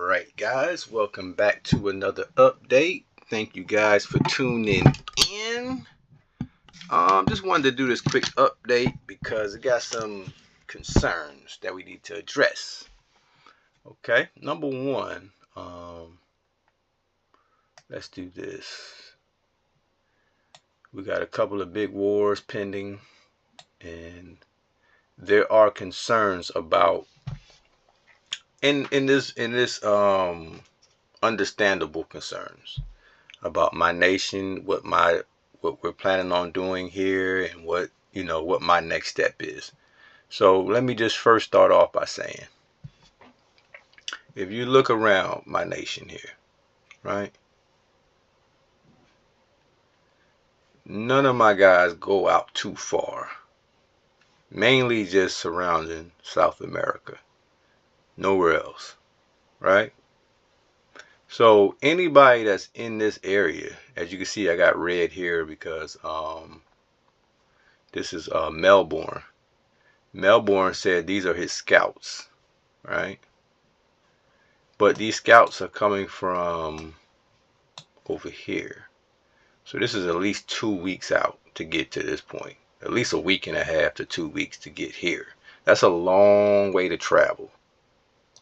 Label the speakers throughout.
Speaker 1: Alright guys, welcome back to another update. Thank you guys for tuning in. Just wanted to do this quick update because I got some concerns that we need to address. Okay, number one, let's do this. We got a couple of big wars pending, and there are concerns about in this understandable concerns about my nation, what we're planning on doing here, and what my next step is. So let me just first start off by saying, if you look around my nation here, right? None of my guys go out too far. Mainly just surrounding South America. Nowhere else, right? So anybody that's in this area, as you can see, I got red here because this is Melbourne. Melbourne said these are his scouts, right? But these scouts are coming from over here. So this is at least 2 weeks out to get to this point. At least a week and a half to 2 weeks to get here. That's a long way to travel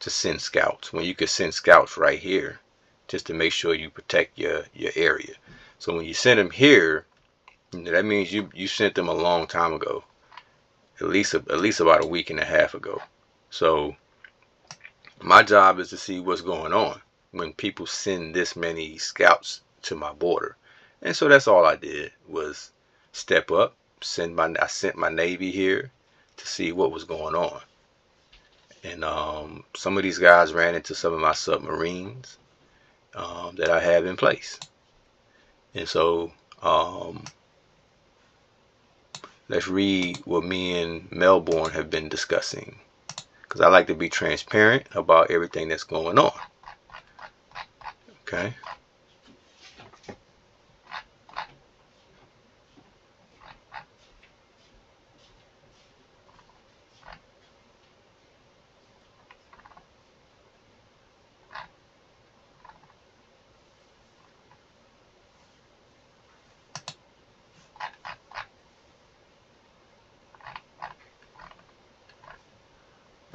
Speaker 1: to send scouts when you could send scouts right here just to make sure you protect your area. So when you send them here, that means you sent them a long time ago. At least about a week and a half ago. So my job is to see what's going on when people send this many scouts to my border. And so that's all I did was step up, I sent my Navy here to see what was going on. And some of these guys ran into some of my submarines that I have in place. And so let's read what me and Melbourne have been discussing, because I like to be transparent about everything that's going on. Okay.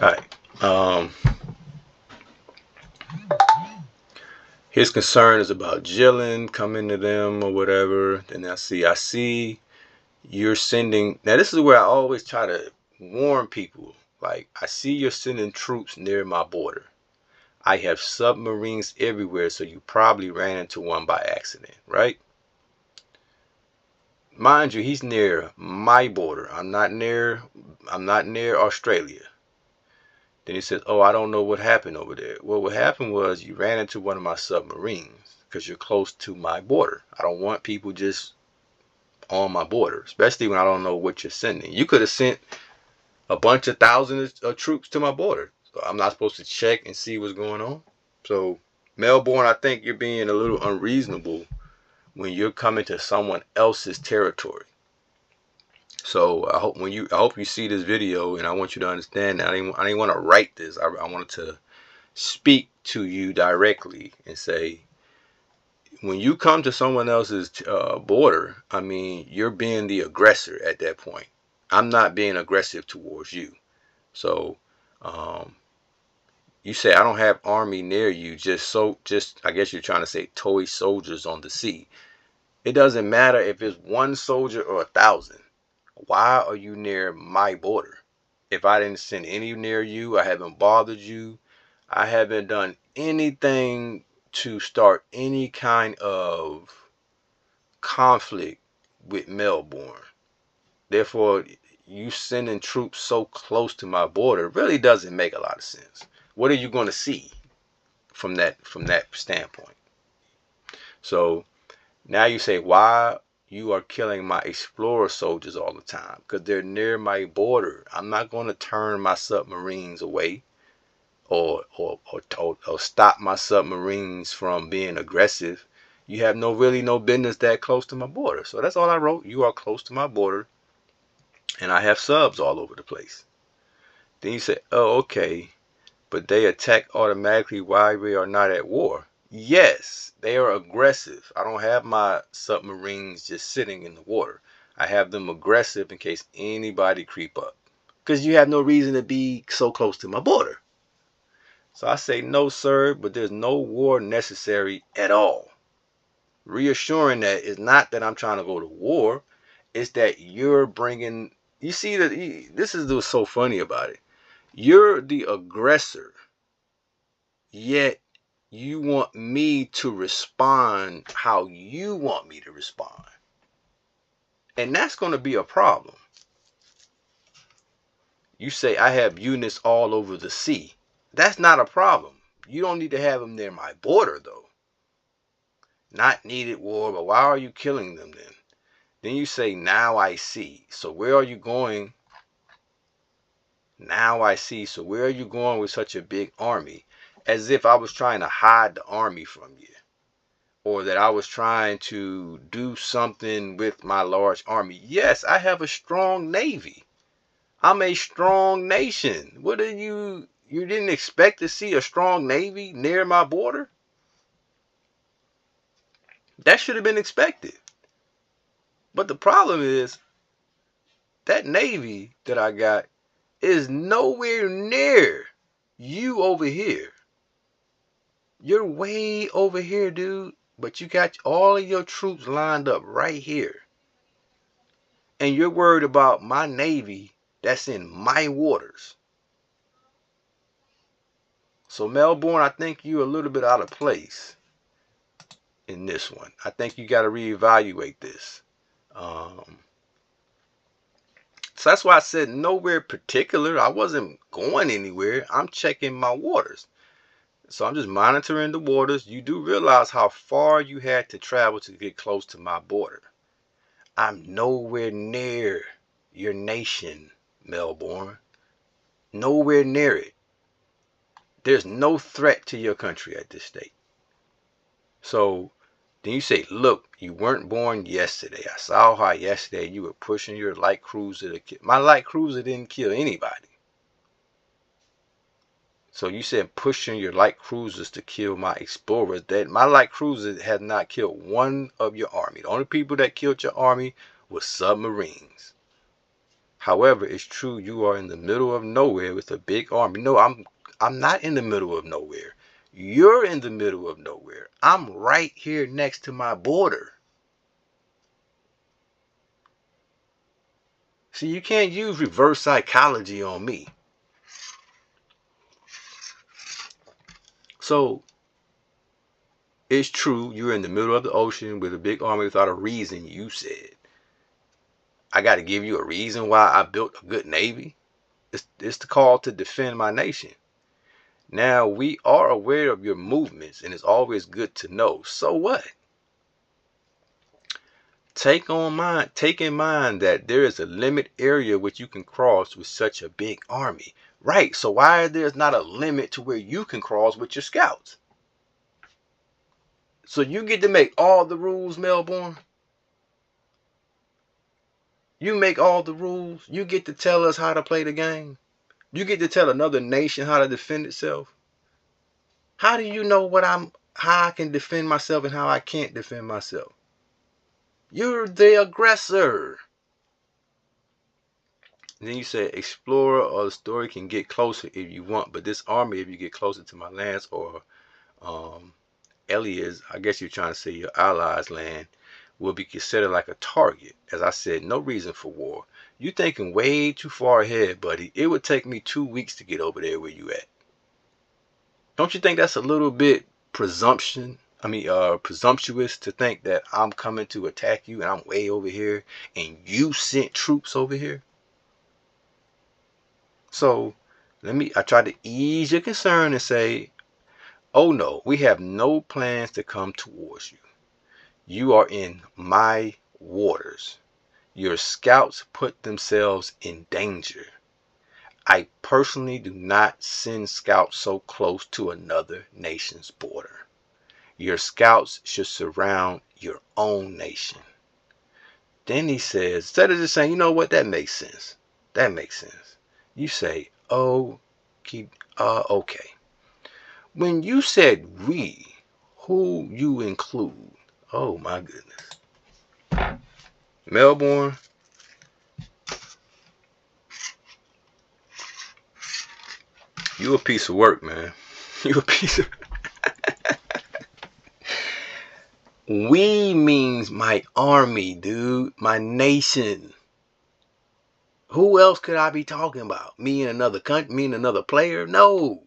Speaker 1: All right. His concern is about Jillian coming to them or whatever. Then I see you're sending. Now this is where I always try to warn people. Like, I see you're sending troops near my border. I have submarines everywhere, so you probably ran into one by accident, right? Mind you, he's near my border. I'm not near Australia. Then he says, oh, I don't know what happened over there. Well, what happened was you ran into one of my submarines because you're close to my border. I don't want people just on my border, especially when I don't know what you're sending. You could have sent a bunch of thousands of troops to my border. So I'm not supposed to check and see what's going on. So, Melbourne, I think you're being a little unreasonable when you're coming to someone else's territory. So I hope you see this video, and I want you to understand that I didn't want to write this. I wanted to speak to you directly and say, when you come to someone else's border, I mean, you're being the aggressor at that point. I'm not being aggressive towards you. So you say I don't have army near you, just I guess you're trying to say toy soldiers on the sea. It doesn't matter if it's one soldier or 1,000. Why are you near my border? If I didn't send any near you, I haven't bothered you, I haven't done anything to start any kind of conflict with Melbourne. Therefore, you sending troops so close to my border really doesn't make a lot of sense. What are you going to see from that standpoint? So now you say, why you are killing my explorer soldiers all the time? Because they're near my border. I'm not going to turn my submarines away or stop my submarines from being aggressive. You have no business that close to my border. So that's all I wrote. You are close to my border, and I have subs all over the place. Then you say, oh, okay. but they attack automatically while we are not at war. Yes, they are aggressive. I don't have my submarines just sitting in the water. I have them aggressive in case anybody creep up. Because you have no reason to be so close to my border. So I say no, sir, but there's no war necessary at all. Reassuring that it's not that I'm trying to go to war. It's that you're bringing... You see, that this is what's so funny about it. You're the aggressor, yet you want me to respond how you want me to respond. And that's going to be a problem. You say, I have units all over the sea. That's not a problem. You don't need to have them near my border, though. Not needed war, but why are you killing them then? Then you say, now I see. So where are you going? Now I see. So where are you going with such a big army? As if I was trying to hide the army from you. Or that I was trying to do something with my large army. Yes, I have a strong navy. I'm a strong nation. What are you didn't expect to see a strong navy near my border? That should have been expected. But the problem is, that navy that I got is nowhere near you over here. You're way over here, dude. But you got all of your troops lined up right here. And you're worried about my navy that's in my waters. So Melbourne, I think you're a little bit out of place in this one. I think you got to reevaluate this. So that's why I said nowhere particular. I wasn't going anywhere. I'm checking my waters. So I'm just monitoring the waters. You do realize how far you had to travel to get close to my border. I'm nowhere near your nation, Melbourne. Nowhere near it. There's no threat to your country at this state. So then you say, look, you weren't born yesterday. I saw how yesterday you were pushing your light cruiser to kill. My light cruiser didn't kill anybody. So you said pushing your light cruisers to kill my explorers. That my light cruiser has not killed one of your army. The only people that killed your army were submarines. However, it's true you are in the middle of nowhere with a big army. No, I'm not in the middle of nowhere. You're in the middle of nowhere. I'm right here next to my border. See, you can't use reverse psychology on me. So, it's true you're in the middle of the ocean with a big army without a reason, you said. I got to give you a reason why I built a good navy? It's the call to defend my nation. Now, we are aware of your movements, and it's always good to know. So what? Take in mind that there is a limit area which you can cross with such a big army. Right, so why there's not a limit to where you can cross with your scouts? So you get to make all the rules, Melbourne? You make all the rules? You get to tell us how to play the game? You get to tell another nation how to defend itself? How do you know how I can defend myself and how I can't defend myself? You're the aggressor. And then you say explorer or the story can get closer if you want, but this army, if you get closer to my lands or Elias, I guess you're trying to say your allies' land, will be considered like a target. As I said, no reason for war. You're thinking way too far ahead, buddy. It would take me 2 weeks to get over there where you at. Don't you think that's a little bit presumptuous to think that I'm coming to attack you and I'm way over here and you sent troops over here? So I try to ease your concern and say, oh no, we have no plans to come towards you. You are in my waters. Your scouts put themselves in danger. I personally do not send scouts so close to another nation's border. Your scouts should surround your own nation. Then he says, instead of just saying, you know what, that makes sense. That makes sense. You say, oh, Okay. When you said we, who you include? Oh my goodness. Melbourne. You a piece of work, man. You a piece of... We means my army, dude. My nation. Who else could I be talking about? Me and another country? Me and another player? No.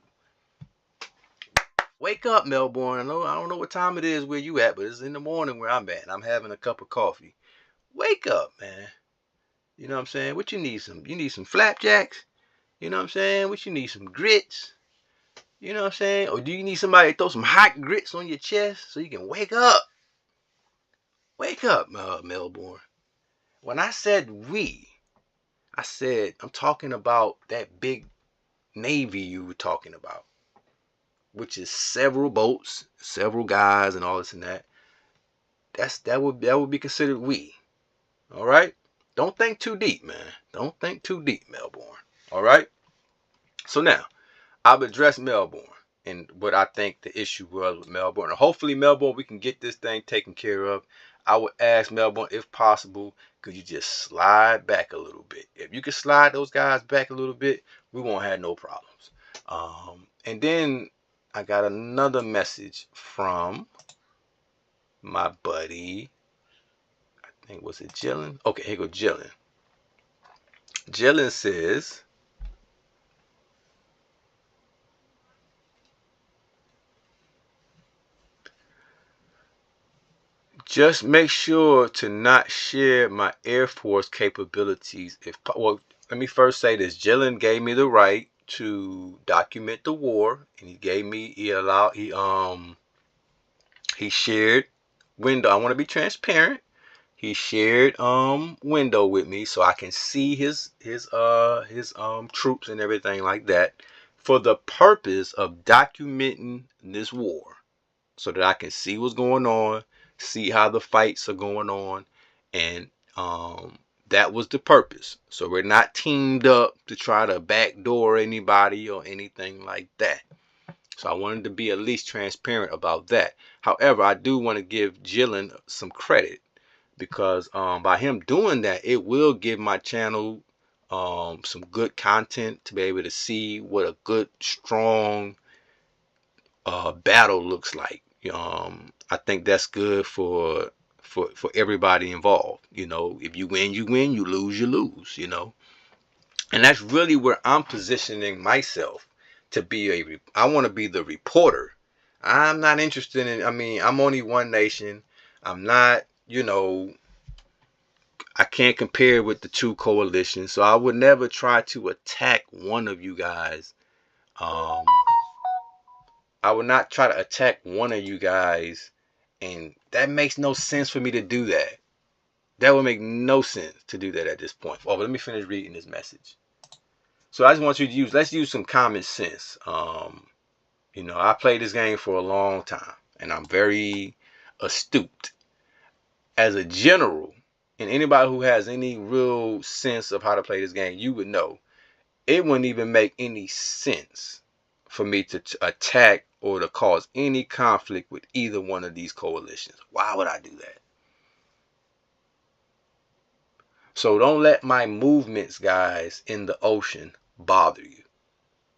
Speaker 1: Wake up, Melbourne. I don't know what time it is where you at, but it's in the morning where I'm at. I'm having a cup of coffee. Wake up, man. You know what I'm saying? What you need? You need some flapjacks? You know what I'm saying? What you need? Some grits? You know what I'm saying? Or do you need somebody to throw some hot grits on your chest so you can wake up? Wake up, Melbourne. When I said we, I said I'm talking about that big Navy you were talking about, which is several boats, several guys, and all this and that. That would be considered we. All right. Don't think too deep, man. Don't think too deep, Melbourne. All right. So now I've addressed Melbourne and what I think the issue was with Melbourne. And hopefully, Melbourne, we can get this thing taken care of. I would ask Melbourne, if possible, could you just slide back a little bit? If you could slide those guys back a little bit, we won't have no problems. And then I got another message from my buddy. I think, was it Jillian? Okay, here goes Jillian. Jillian says, just make sure to not share my Air Force capabilities. Well, let me first say this. Jillian gave me the right to document the war, and he shared window. I want to be transparent. He shared window with me so I can see his troops and everything like that for the purpose of documenting this war so that I can see what's going on, see how the fights are going on, and that was the purpose. So we're not teamed up to try to backdoor anybody or anything like that. So I wanted to be at least transparent about that. However, I do want to give Jillian some credit because by him doing that, it will give my channel some good content to be able to see what a good, strong battle looks like. I think that's good for everybody involved. You know, if you win, you win. You lose, you lose. You know, and that's really where I'm positioning myself to be I want to be the reporter. I'm not interested in. I mean, I'm only one nation. I'm not. You know, I can't compare with the two coalitions, so I would never try to attack one of you guys. Um, I would not try to attack one of you guys, and that makes no sense for me to do that. That would make no sense to do that at this point. Oh, but let me finish reading this message. So I just want you to let's use some common sense. You know, I played this game for a long time, and I'm very astute. As a general, and anybody who has any real sense of how to play this game, you would know it wouldn't even make any sense for me to attack or to cause any conflict with either one of these coalitions. Why would I do that? So don't let my movements, guys, in the ocean bother you.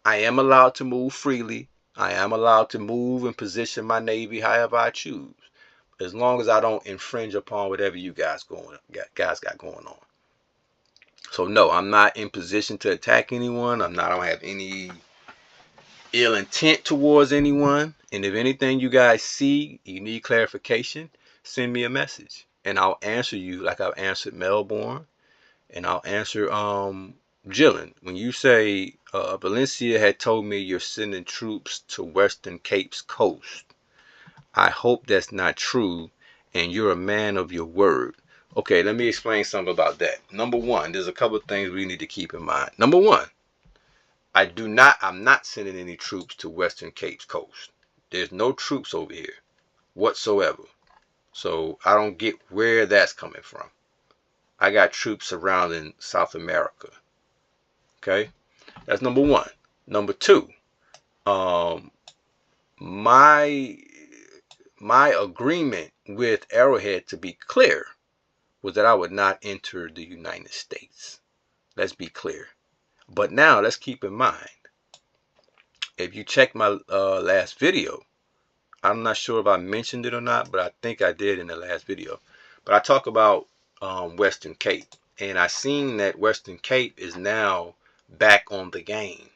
Speaker 1: I am allowed to move freely. I am allowed to move and position my Navy however I choose, as long as I don't infringe upon whatever you guys got going on. So no, I'm not in position to attack anyone. I don't have any ill intent towards anyone. And if anything you guys see, you need clarification, send me a message and I'll answer you like I've answered Melbourne, and I'll answer Jillian. When you say Valencia had told me you're sending troops to Western Cape's coast, I hope that's not true and you're a man of your word. Okay, let me explain something about that. Number one, there's a couple of things we need to keep in mind. Number one, I'm not sending any troops to Western Cape's coast. There's no troops over here whatsoever. So I don't get where that's coming from. I got troops surrounding South America. Okay? That's number one. Number two, Um, my agreement with Arrowhead, to be clear, was that I would not enter the United States. Let's be clear. But now let's keep in mind, if you check my last video, I'm not sure if I mentioned it or not, but I think I did in the last video. But I talk about Western Cape, and I seen that Western Cape is now back on the game.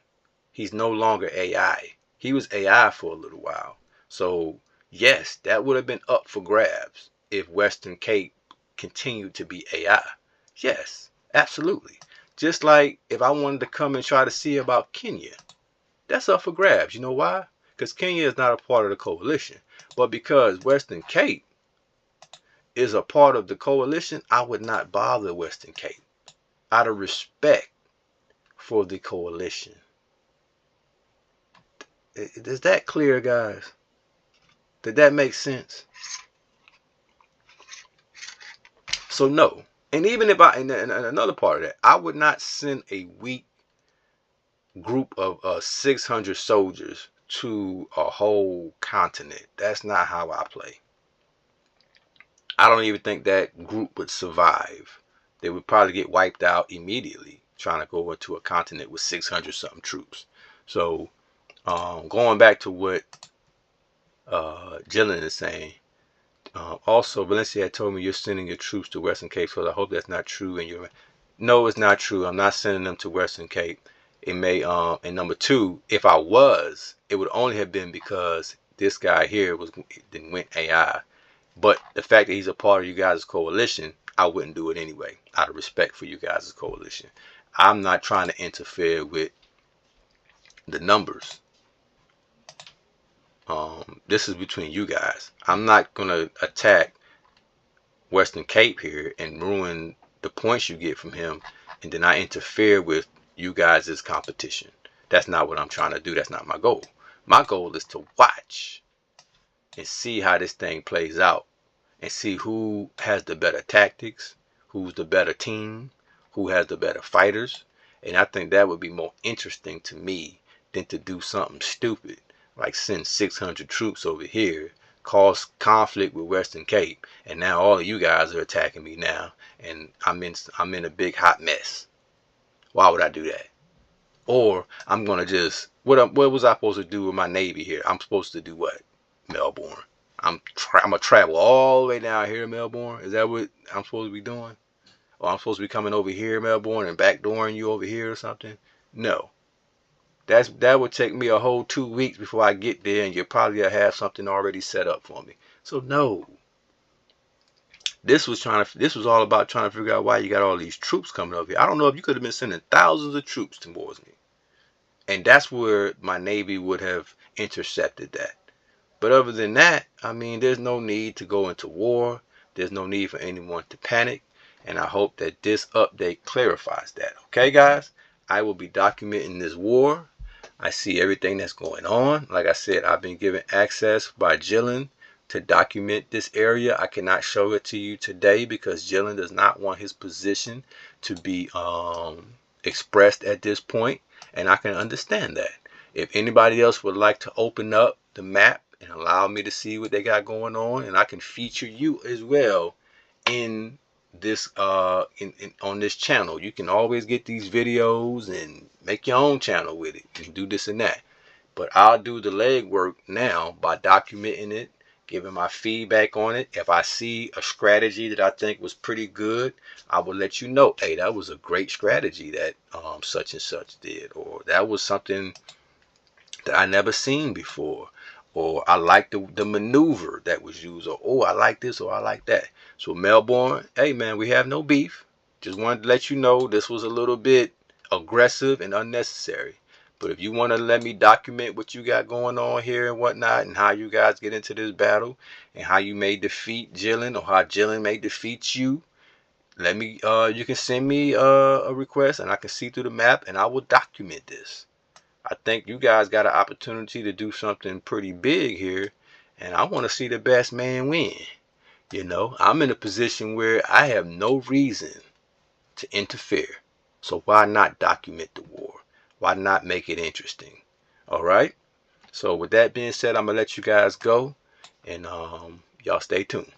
Speaker 1: He's no longer AI. He was AI for a little while. So yes, that would have been up for grabs if Western Cape continued to be AI. Yes, absolutely. Just like if I wanted to come and try to see about Kenya, that's up for grabs. You know why? Because Kenya is not a part of the coalition. But because Western Cape is a part of the coalition, I would not bother Western Cape out of respect for the coalition. Is that clear, guys? Did that make sense? So no. And even if and another part of that, I would not send a weak group of 600 soldiers to a whole continent. That's not how I play. I don't even think that group would survive. They would probably get wiped out immediately trying to go over to a continent with 600 something troops. So going back to what Jillian is saying, also Valencia had told me you're sending your troops to Western Cape, so I hope that's not true. And no, it's not true. I'm not sending them to Western Cape. It may and number two, if I was, it would only have been because this guy here went AI. But the fact that he's a part of you guys' coalition, I wouldn't do it anyway, out of respect for you guys' coalition. I'm not trying to interfere with the numbers. This is between you guys. I'm not going to attack Western Cape here and ruin the points you get from him, and then I interfere with you guys' competition. That's not what I'm trying to do. That's not my goal. My goal is to watch and see how this thing plays out, and see who has the better tactics, who's the better team, who has the better fighters. And I think that would be more interesting to me than to do something stupid like send 600 troops over here, cause conflict with Western Cape, and now all of you guys are attacking me now, and I'm in a big hot mess. Why would I do that? Or I'm gonna just what was I supposed to do with my Navy here? I'm supposed to do what? Melbourne. I'm gonna travel all the way down here to Melbourne. Is that what I'm supposed to be doing? Or I'm supposed to be coming over here, Melbourne, and backdooring you over here or something? No. That would take me a whole 2 weeks before I get there, and you probably have something already set up for me. So no. This was all about trying to figure out why you got all these troops coming over here. I don't know if you could have been sending thousands of troops towards me. And that's where my Navy would have intercepted that. But other than that, I mean, there's no need to go into war. There's no need for anyone to panic. And I hope that this update clarifies that. Okay, guys? I will be documenting this war. I see everything that's going on. Like I said, I've been given access by Jillian to document this area. I cannot show it to you today because Jillian does not want his position to be expressed at this point. And I can understand that. If anybody else would like to open up the map and allow me to see what they got going on, and I can feature you as well in this on this channel. You can always get these videos and make your own channel with it and do this and that. But I'll do the legwork now by documenting it, giving my feedback on it. If I see a strategy that I think was pretty good, I will let you know, hey, that was a great strategy that such and such did, or that was something that I never seen before, or I like the maneuver that was used, or oh, I like this, or I like that. So Melbourne, hey man, we have no beef. Just wanted to let you know this was a little bit aggressive and unnecessary. But if you want to let me document what you got going on here and whatnot, and how you guys get into this battle, and how you may defeat Jillian, or how Jillian may defeat you, let me you can send me a request, and I can see through the map, and I will document this. I think you guys got an opportunity to do something pretty big here, and I want to see the best man win. You know, I'm in a position where I have no reason to interfere. So why not document the war? Why not make it interesting? All right? So with that being said, I'm gonna let you guys go, and y'all stay tuned.